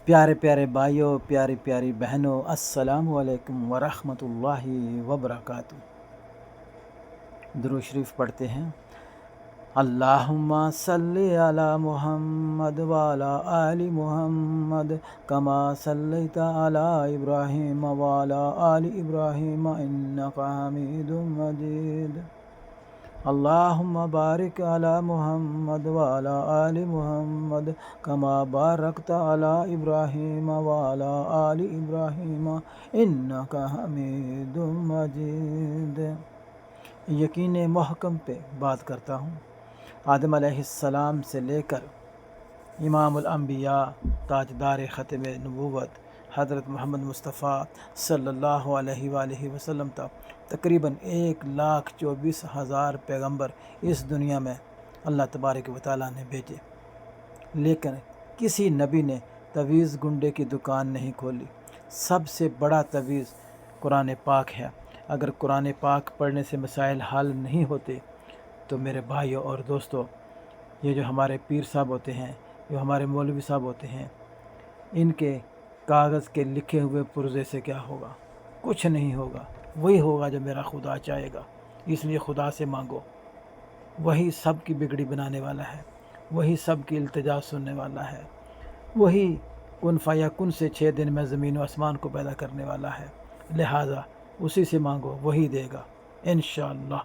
پیارے پیارے بھائیوں، پیاری پیاری بہنوں، السلام علیکم ورحمۃ اللہ وبرکاتہ۔ درود شریف پڑھتے ہیں۔ اللہم صلی علی محمد وعلی آل محمد کما صلیت علی ابراہیم وعلی آل ابراہیم انک حمید مجید۔ اللہم بارک علی محمد وعلی آل محمد کما بارکت علی ابراہیم وعلی آل ابراہیم انک حمید مجید۔ یقین محکم پہ بات کرتا ہوں۔ آدم علیہ السلام سے لے کر امام الانبیاء تاجدار ختم نبوت حضرت محمد مصطفیٰ صلی اللہ علیہ وآلہ وسلم تک تقریباً 1,24,000 پیغمبر اس دنیا میں اللہ تبارک و تعالیٰ نے بھیجے، لیکن کسی نبی نے تویز گنڈے کی دکان نہیں کھولی۔ سب سے بڑا تویز قرآن پاک ہے۔ اگر قرآن پاک پڑھنے سے مسائل حل نہیں ہوتے تو میرے بھائیوں اور دوستوں، یہ جو ہمارے پیر صاحب ہوتے ہیں، جو ہمارے مولوی صاحب ہوتے ہیں، ان کے کاغذ کے لکھے ہوئے پرزے سے کیا ہوگا؟ کچھ نہیں ہوگا۔ وہی ہوگا جو میرا خدا چاہے گا۔ اس لیے خدا سے مانگو، وہی سب کی بگڑی بنانے والا ہے، وہی سب کی التجا سننے والا ہے، وہی کن فیکن سے 6 دن میں زمین و آسمان کو پیدا کرنے والا ہے۔ لہٰذا اسی سے مانگو، وہی دے گا انشاءاللہ۔